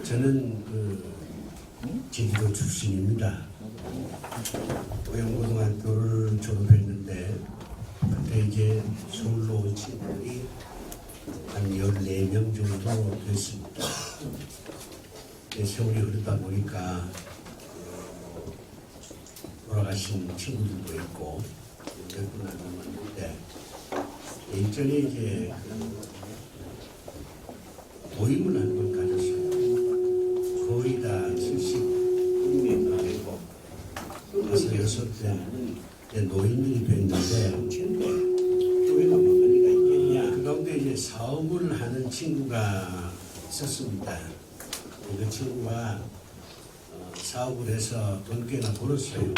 저는 제주도 출신입니다. 오영고등학교를 졸업했는데 그때 이제 서울로 온 친구들이 한 14명 정도 됐습니다. 세월이 흐르다 보니까 돌아가신 친구들도 있고 몇 분 안 남았는데 일전에 이제 모임을 한 번 가졌어요. 거의 다 70명 되고 5-6대 노인들이 뵀는데 교회가 뭐가 있겠냐. 그 가운데 이제 사업을 하는 친구가 있었습니다. 그 친구가 사업을 해서 돈 꽤나 벌었어요.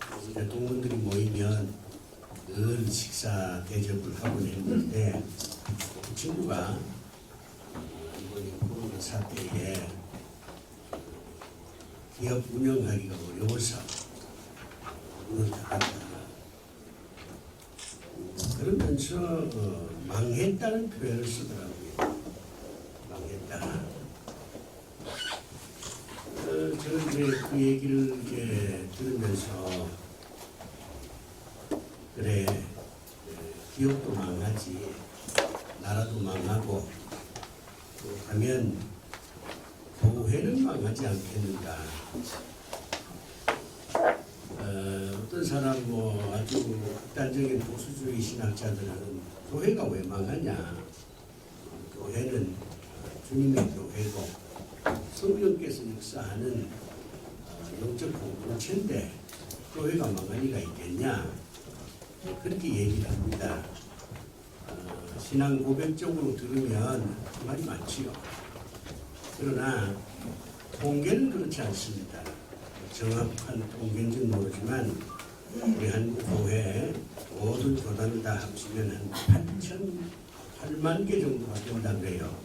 그래서 동문들이 모이면 늘 식사 대접을 하곤 했는데 그 친구가 이번에 코로나 사태에 기업 운영하기가 어려워서 문을 닫았다. 그러면서 망했다는 표현을 쓰더라고요. 망했다. 저는 이제 그 얘기를 이제 들으면서 그래, 기업도 망하지, 나라도 망하고 하면 교회는 망하지 않겠는가. 어떤 사람 아주 극단적인 보수주의 신학자들은 교회가 왜 망하냐. 교회는 주님의 교회고 성령께서 역사하는 영적 공동체인데 교회가 망할 리가 있겠냐. 그렇게 얘기를 합니다. 신앙 고백적으로 들으면 말이 많지요. 그러나 통계는 그렇지 않습니다. 정확한 통계인지는 모르지만 우리 한국 교회 모든 교단을 다 합치면 한 8만 개 정도가 된다고 해요.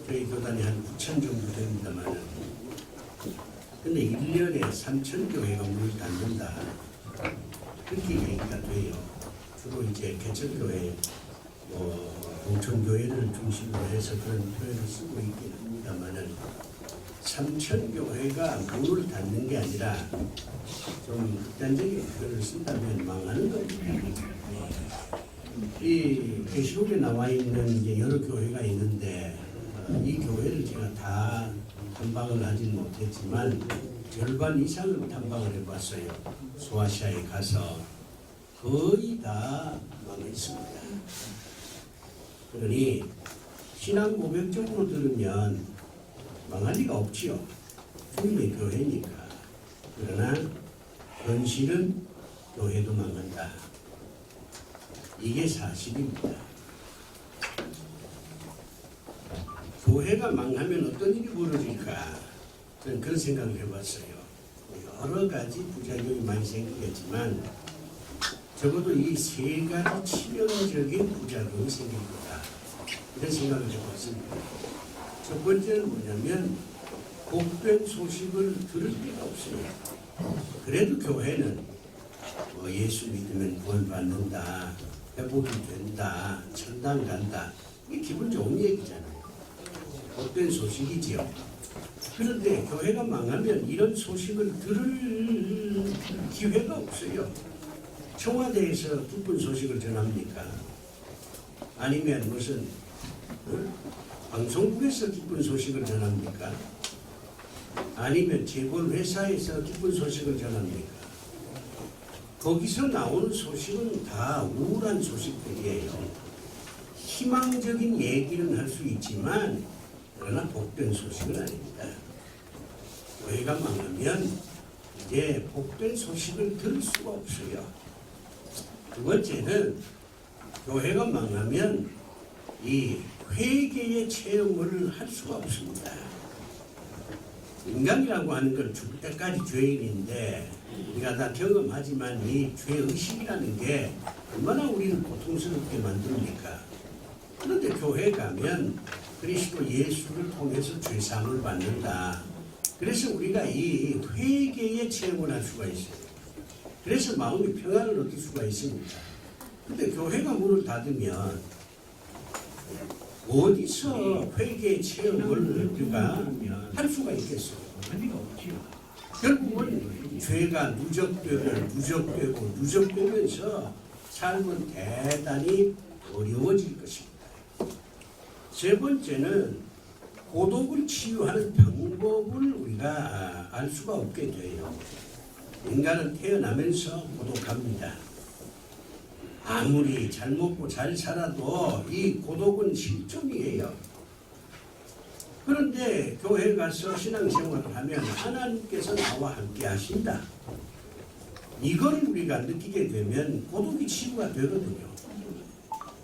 저희 교단이 한 9천 정도 됩니다만 근데 1년에 3천 교회가 문을 닫는다. 그렇게 얘기가 돼요. 주로 이제 개척교회, 동천교회를 중심으로 해서 그런 표현을 쓰고 있긴 합니다만은 3천 교회가 문을 닫는 게 아니라 좀 극단적인 표현을 쓴다면 망하는 겁니다. 이 계시록에 나와 있는 이제 여러 교회가 있는데 이 교회를 제가 다 탐방을 하진 못했지만 절반 이상을 탐방을 해봤어요. 소아시아에 가서 거의 다 망했습니다. 그러니 신앙 고백적으로 들으면 망할 리가 없지요. 주님의 교회니까. 그러나 현실은 교회도 망한다. 이게 사실입니다. 교회가 망하면 어떤 일이 벌어질까? 저는 그런 생각을 해봤어요. 여러 가지 부작용이 많이 생기겠지만 적어도 이 3가지 치명적인 부작용이 생길 거다. 이런 생각을 해봤습니다. 첫 번째는 뭐냐면 복된 소식을 들을 필요가 없어요. 그래도 교회는 예수 믿으면 구원받는다, 회복이 된다, 천당 간다. 이게 기분 좋은 얘기잖아요. 복된 소식이지요. 그런데 교회가 망하면 이런 소식을 들을 기회가 없어요. 청와대에서 기쁜 소식을 전합니까? 아니면 무슨 방송국에서 기쁜 소식을 전합니까? 아니면 재벌 회사에서 기쁜 소식을 전합니까? 거기서 나오는 소식은 다 우울한 소식들이에요. 희망적인 얘기는 할 수 있지만 그러나 복된 소식은 아닙니다. 교회가 망하면 이제 복된 소식을 들을 수가 없어요. 두 번째는 교회가 망하면 이 회개의 체험을 할 수가 없습니다. 인간이라고 하는 건 죽을 때까지 죄인인데 우리가 다 경험하지만 이 죄의식이라는 게 얼마나 우리를 고통스럽게 만듭니까? 그런데 교회 가면 그리스도 예수를 통해서 죄사함을 받는다. 그래서 우리가 이 회개의 체험을 할 수가 있어요. 그래서 마음의 평안을 얻을 수가 있습니다. 근데 교회가 문을 닫으면 어디서 회계 체험을 우리가 할 수가 있겠어요? 결국은 죄가 누적되면서 삶은 대단히 어려워질 것입니다. 세 번째는 고독을 치유하는 방법을 우리가 알 수가 없게 돼요. 인간은 태어나면서 고독합니다. 아무리 잘 먹고 잘 살아도 이 고독은 실종이에요. 그런데 교회 가서 신앙생활을 하면 하나님께서 나와 함께 하신다. 이걸 우리가 느끼게 되면 고독이 치유가 되거든요.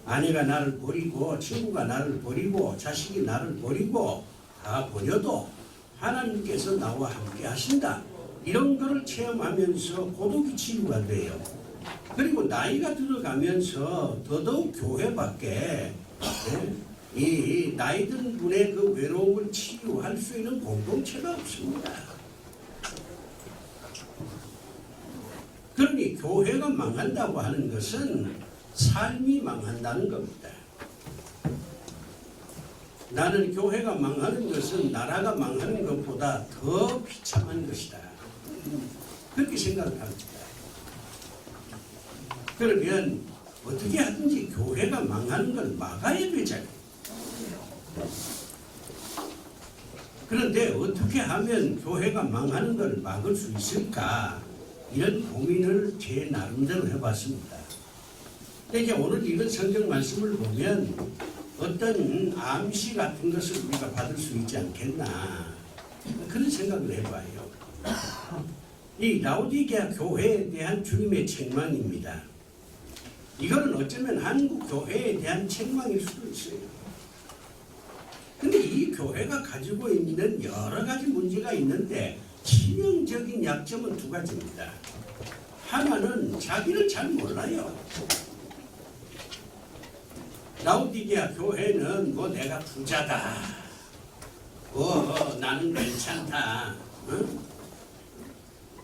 아내가 나를 버리고 친구가 나를 버리고 자식이 나를 버리고 다 버려도 하나님께서 나와 함께 하신다. 이런 거를 체험하면서 고독이 치유가 돼요. 그리고 나이가 들어가면서 더더욱 교회 밖에 이 나이 든 분의 그 외로움을 치유할 수 있는 공동체가 없습니다. 그러니 교회가 망한다고 하는 것은 삶이 망한다는 겁니다. 나는 교회가 망하는 것은 나라가 망하는 것보다 더 비참한 것이다. 그렇게 생각을 합니다. 그러면 어떻게 하든지 교회가 망하는 걸 막아야 되잖아요. 그런데 어떻게 하면 교회가 망하는 걸 막을 수 있을까? 이런 고민을 제 나름대로 해봤습니다. 근데 이제 오늘 읽은 성경 말씀을 보면 어떤 암시 같은 것을 우리가 받을 수 있지 않겠나 그런 생각을 해봐요. 이 라오디게아 교회에 대한 주님의 책망입니다. 이거는 어쩌면 한국 교회에 대한 책망일 수도 있어요. 근데 이 교회가 가지고 있는 여러 가지 문제가 있는데 치명적인 약점은 두 가지입니다. 하나는 자기를 잘 몰라요. 라오디게아 교회는 뭐 내가 부자다. 나는 괜찮다.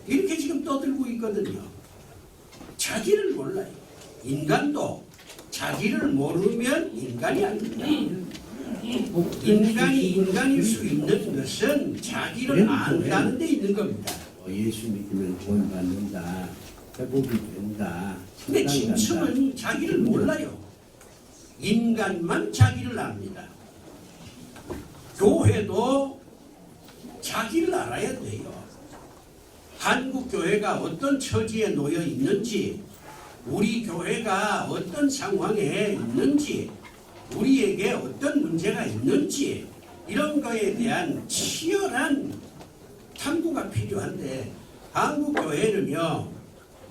이렇게 지금 떠들고 있거든요. 자기를 몰라요. 인간도 자기를 모르면 인간이 아닙니다. 인간이 인간일 수 있는 것은 자기를 안다는 데 있는 겁니다. 예수 믿으면 구원 받는다, 회복이 된다. 근데 진심은 자기를 몰라요. 인간만 자기를 압니다. 교회도 자기를 알아야 돼요. 한국 교회가 어떤 처지에 놓여 있는지, 우리 교회가 어떤 상황에 있는지, 우리에게 어떤 문제가 있는지 이런 거에 대한 치열한 탐구가 필요한데 한국 교회는요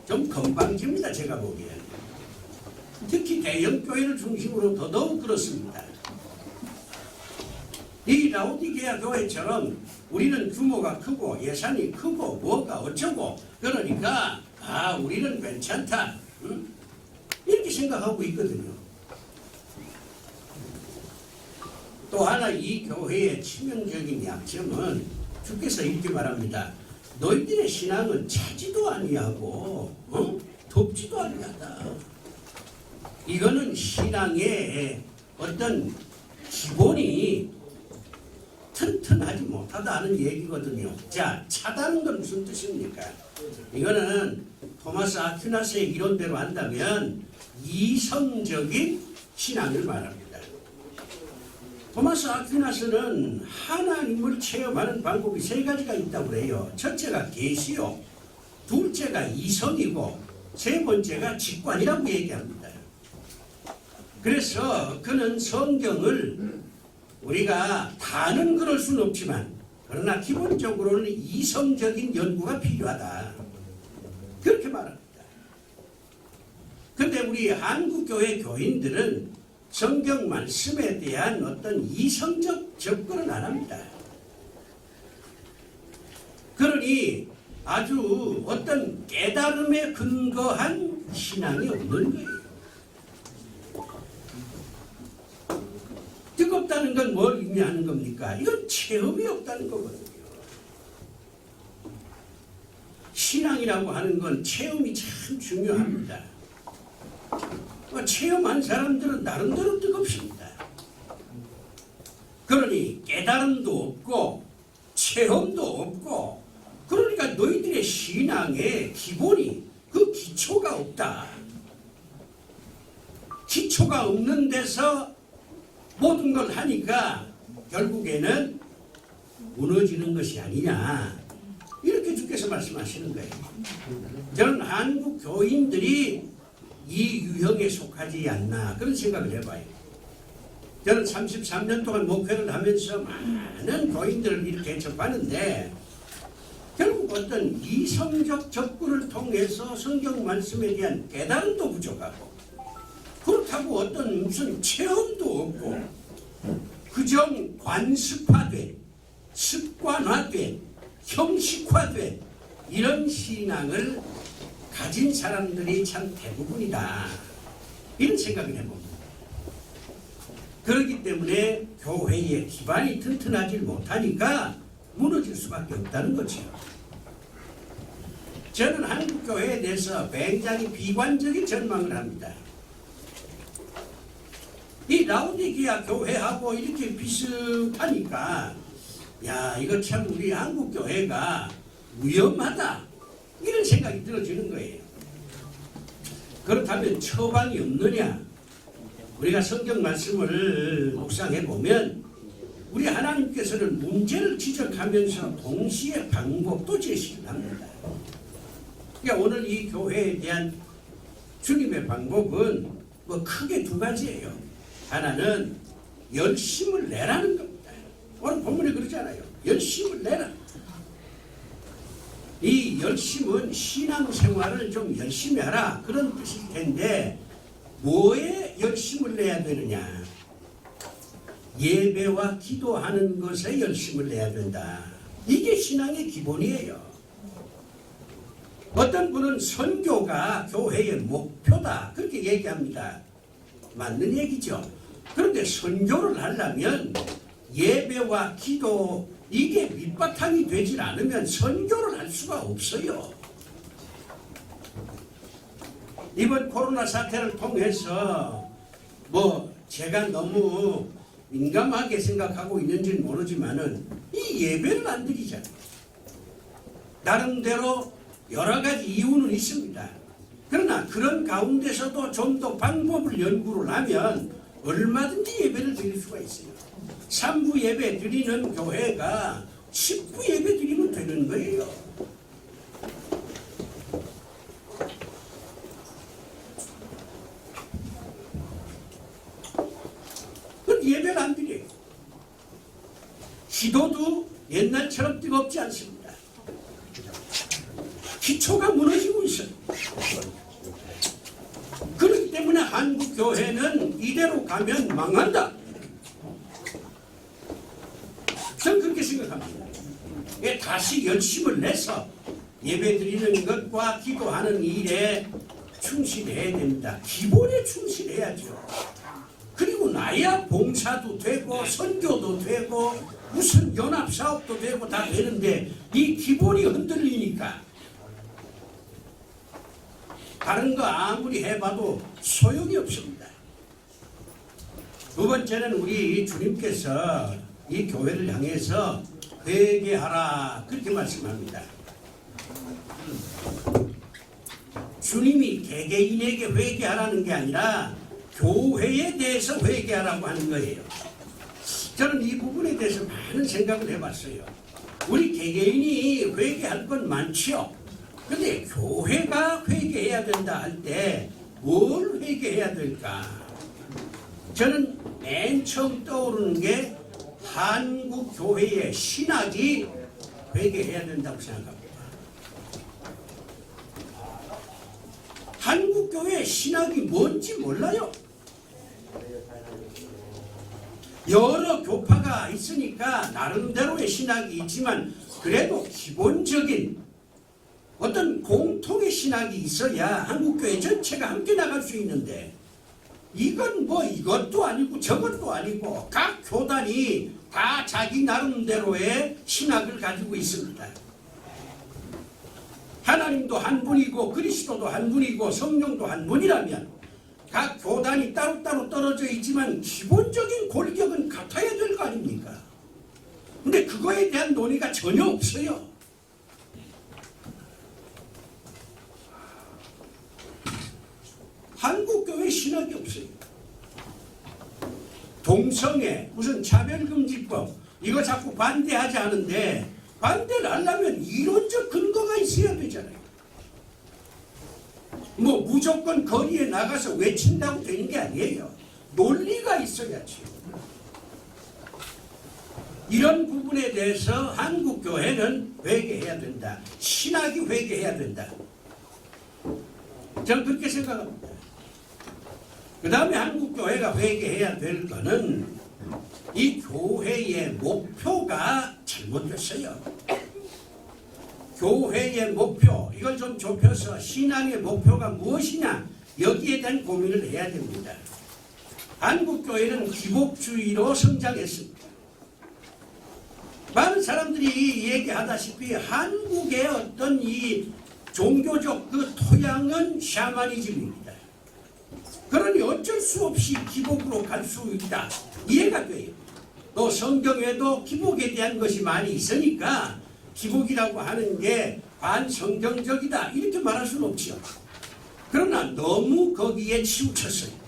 좀 건방집니다. 제가 보기에 특히 대형 교회를 중심으로 더더욱 그렇습니다. 이 라오디게아 교회처럼 우리는 규모가 크고 예산이 크고 뭐가 어쩌고 그러니까 우리는 괜찮다 이렇게 생각하고 있거든요. 또 하나 이 교회의 치명적인 약점은 주께서 이렇게 말합니다. 너희들의 신앙은 차지도 아니하고 덥지도 아니하다. 이거는 신앙의 어떤 기본이 튼튼하지 못하다는 얘기거든요. 자, 차다는 건 무슨 뜻입니까? 이거는 토마스 아퀴나스의 이론대로 한다면 이성적인 신앙을 말합니다. 토마스 아퀴나스는 하나님을 체험하는 방법이 세 가지가 있다고 해요. 첫째가 계시요, 둘째가 이성이고 세 번째가 직관이라고 얘기합니다. 그래서 그는 성경을 우리가 다는 그럴 수는 없지만 그러나 기본적으로는 이성적인 연구가 필요하다. 그렇게 말합니다. 그런데 우리 한국교회 교인들은 성경 말씀에 대한 어떤 이성적 접근은 안 합니다. 그러니 아주 어떤 깨달음에 근거한 신앙이 없는 거예요. 뜨겁다는 건 뭘 의미하는 겁니까? 이건 체험이 없다는 거거든요. 신앙이라고 하는 건 체험이 참 중요합니다. 체험한 사람들은 나름대로 뜨겁습니다. 그러니 깨달음도 없고 체험도 없고, 그러니까 너희들의 신앙의 기본이 그 기초가 없다. 기초가 없는 데서 모든 걸 하니까 결국에는 무너지는 것이 아니냐, 이렇게 주께서 말씀하시는 거예요. 저는 한국 교인들이 이 유형에 속하지 않나, 그런 생각을 해봐요. 저는 33년 동안 목회를 하면서 많은 교인들을 이렇게 접하는데, 결국 어떤 이성적 접근을 통해서 성경 말씀에 대한 깨달음도 부족하고, 그렇다고 어떤 무슨 체험도 없고, 그저 관습화된, 습관화된, 형식화된 이런 신앙을 가진 사람들이 참 대부분이다, 이런 생각을 해봅니다. 그렇기 때문에 교회의 기반이 튼튼하지 못하니까 무너질 수밖에 없다는 거죠. 저는 한국 교회에 대해서 굉장히 비관적인 전망을 합니다. 이 라오디게아 교회하고 이렇게 비슷하니까, 야, 이거 참 우리 한국 교회가 위험하다, 이런 생각이 들어지는 거예요. 그렇다면 처방이 없느냐? 우리가 성경 말씀을 묵상해 보면 우리 하나님께서는 문제를 지적하면서 동시에 방법도 제시를 합니다. 그러니까 오늘 이 교회에 대한 주님의 방법은 뭐 크게 두 가지예요. 하나는 열심을 내라는 겁니다. 오늘 본문에 그러잖아요. 열심을 내라. 이 열심은 신앙생활을 좀 열심히 하라, 그런 뜻일 텐데, 뭐에 열심을 내야 되느냐? 예배와 기도하는 것에 열심을 내야 된다. 이게 신앙의 기본이에요. 어떤 분은 선교가 교회의 목표다, 그렇게 얘기합니다. 맞는 얘기죠. 그런데 선교를 하려면 예배와 기도, 이게 밑바탕이 되질 않으면 선교를 할 수가 없어요. 이번 코로나 사태를 통해서 뭐 제가 너무 민감하게 생각하고 있는지는 모르지만은 이 예배를 안 드리잖아요. 나름대로 여러 가지 이유는 있습니다. 그러나 그런 가운데서도 좀 더 방법을 연구를 하면 얼마든지 예배를 드릴 수가 있어요. 3부 예배 드리는 교회가 10부 예배 드리면 되는 거예요. 예배를 안 드려요. 기도도 옛날처럼 뜨겁지 않습니다. 기초가 무너지고 있어요. 그렇기 때문에 한국 교회는 이대로 가면 망한다, 저는 그렇게 생각합니다. 다시 열심을 내서 예배 드리는 것과 기도하는 일에 충실해야 됩니다. 기본에 충실해야죠. 그리고 나야 봉사도 되고 선교도 되고 무슨 연합사업도 되고 다 되는데, 이 기본이 흔들리니까 다른 거 아무리 해봐도 소용이 없습니다. 두 번째는 우리 주님께서 이 교회를 향해서 회개하라, 그렇게 말씀합니다. 주님이 개개인에게 회개하라는 게 아니라 교회에 대해서 회개하라고 하는 거예요. 저는 이 부분에 대해서 많은 생각을 해봤어요. 우리 개개인이 회개할 건 많지요. 그런데 교회가 회개해야 된다 할 때 뭘 회개해야 될까? 저는 맨 처음 떠오르는 게 한국 교회의 신학이 회개해야 된다고 생각합니다. 한국 교회의 신학이 뭔지 몰라요. 여러 교파가 있으니까 나름대로의 신학이 있지만, 그래도 기본적인 어떤 공통의 신학이 있어야 한국교회 전체가 함께 나갈 수 있는데, 이건 뭐 이것도 아니고 저것도 아니고 각 교단이 다 자기 나름대로의 신학을 가지고 있습니다. 하나님도 한 분이고 그리스도도 한 분이고 성령도 한 분이라면 각 교단이 따로따로 떨어져 있지만 기본적인 골격은 같아야 될 거 아닙니까? 거에 대한 논의가 전혀 없어요. 한국교회 신학이 없어요. 동성애, 무슨 차별금지법 이거 자꾸 반대하지 않은데 반대를 하려면 이론적 근거가 있어야 되잖아요. 뭐 무조건 거리에 나가서 외친다고 되는 게 아니에요. 논리가 있어야지. 이런 부분에 대해서 한국교회는 회개해야 된다. 신학이 회개해야 된다. 저는 그렇게 생각합니다. 그 다음에 한국교회가 회개해야 될 거는 이 교회의 목표가 잘못됐어요. 교회의 목표, 이걸 좀 좁혀서 신앙의 목표가 무엇이냐, 여기에 대한 고민을 해야 됩니다. 한국교회는 기복주의로 성장했습니다. 많은 사람들이 얘기하다시피 한국의 어떤 이 종교적 그 토양은 샤머니즘입니다. 그러니 어쩔 수 없이 기복으로 갈 수 있다. 이해가 돼요. 또 성경에도 기복에 대한 것이 많이 있으니까 기복이라고 하는 게 반성경적이다 이렇게 말할 수는 없죠. 그러나 너무 거기에 치우쳤어요.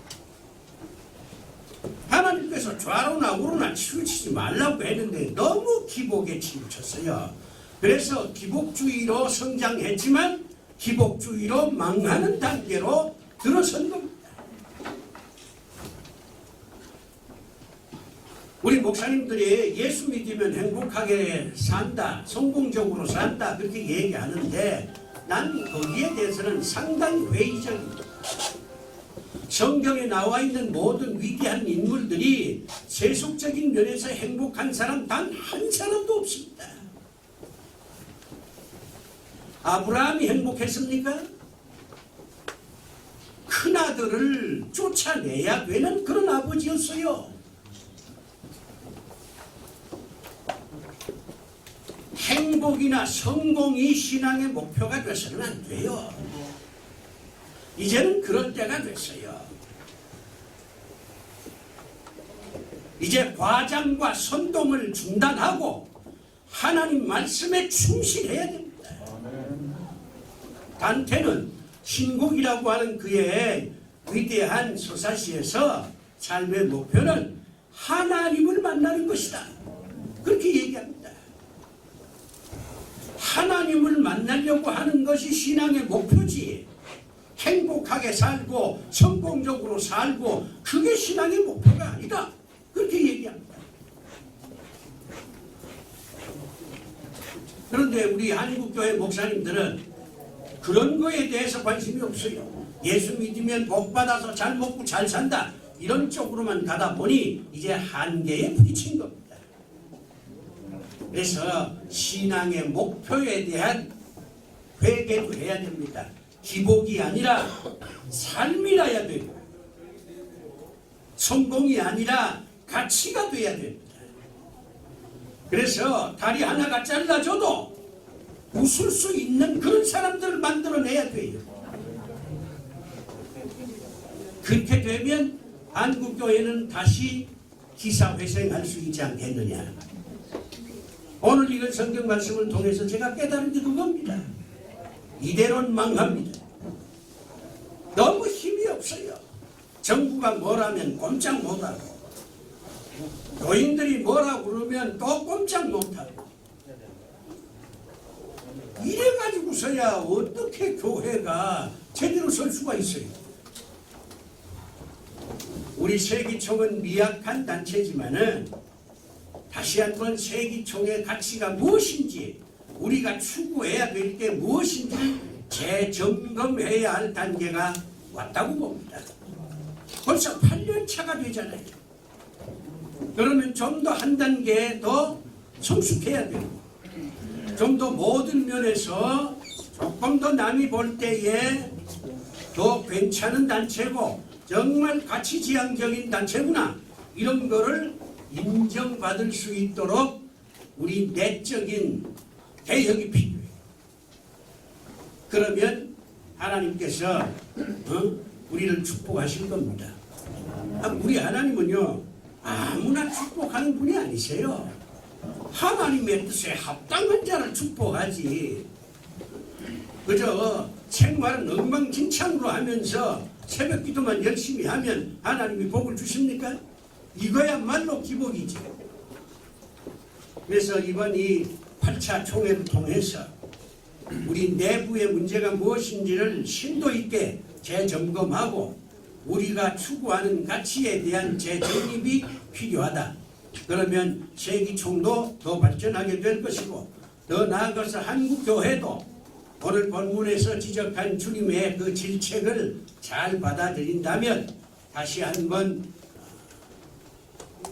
하나님께서 좌로나 우로나 치우치지 말라고 했는데 너무 기복에 치우쳤어요. 그래서 기복주의로 성장했지만 기복주의로 망하는 단계로 들어선 겁니다. 우리 목사님들이 예수 믿으면 행복하게 산다, 성공적으로 산다 그렇게 얘기하는데 난 거기에 대해서는 상당히 회의적입니다. 성경에 나와 있는 모든 위대한 인물들이 세속적인 면에서 행복한 사람 단 한 사람도 없습니다. 아브라함이 행복했습니까? 큰아들을 쫓아내야 되는 그런 아버지였어요. 행복이나 성공이 신앙의 목표가 돼서는 안 돼요. 이제는 그럴 때가 됐어요. 이제 과장과 선동을 중단하고 하나님 말씀에 충실해야 됩니다. 단테는 신곡이라고 하는 그의 위대한 서사시에서 삶의 목표는 하나님을 만나는 것이다. 그렇게 얘기합니다. 하나님을 만나려고 하는 것이 신앙의 목표지. 행복하게 살고 성공적으로 살고 그게 신앙의 목표가 아니다. 그렇게 얘기합니다. 그런데 우리 한국교회 목사님들은 그런 거에 대해서 관심이 없어요. 예수 믿으면 복받아서 잘 먹고 잘 산다. 이런 쪽으로만 가다 보니 이제 한계에 부딪힌 겁니다. 그래서 신앙의 목표에 대한 회개도 해야 됩니다. 기복이 아니라 삶이라야 되고 성공이 아니라 가치가 돼야 됩니다. 그래서 다리 하나가 잘라져도 웃을 수 있는 그런 사람들을 만들어내야 돼요. 그렇게 되면 한국교회는 다시 기사회생할 수 있지 않겠느냐. 오늘 읽은 성경 말씀을 통해서 제가 깨달은 게 그겁니다. 이대로는 망합니다. 너무 힘이 없어요. 정부가 뭐라면 꼼짝 못하고 교인들이 뭐라고 그러면 또 꼼짝 못하고 이래가지고서야 어떻게 교회가 제대로 설 수가 있어요. 우리 세기총은 미약한 단체지만은 다시 한번 세기총의 가치가 무엇인지 우리가 추구해야 될 게 무엇인지 재점검해야 할 단계가 왔다고 봅니다. 벌써 8년 차가 되잖아요. 그러면 좀 더 한 단계 더 성숙해야 되고 좀 더 모든 면에서 조금 더 남이 볼 때에 더 괜찮은 단체고 정말 가치지향적인 단체구나 이런 거를 인정받을 수 있도록 우리 내적인 개혁이 필요해요. 그러면 하나님께서 우리를 축복하실 겁니다. 우리 하나님은요 아무나 축복하는 분이 아니세요. 하나님의 뜻에 합당한 자를 축복하지. 그저 생활은 엉망진창으로 하면서 새벽 기도만 열심히 하면 하나님이 복을 주십니까? 이거야말로 기복이지. 그래서 이번 이 8차 총회를 통해서 우리 내부의 문제가 무엇인지를 심도 있게 재점검하고 우리가 추구하는 가치에 대한 재정립이 필요하다. 그러면 세기총도 더 발전하게 될 것이고 더 나아가서 한국교회도 오늘 본문에서 지적한 주님의 그 질책을 잘 받아들인다면 다시 한번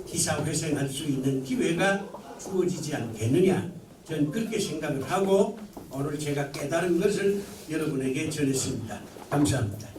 기사회생할 수 있는 기회가 주어지지 않겠느냐. 저는 그렇게 생각을 하고 오늘 제가 깨달은 것을 여러분에게 전했습니다. 감사합니다.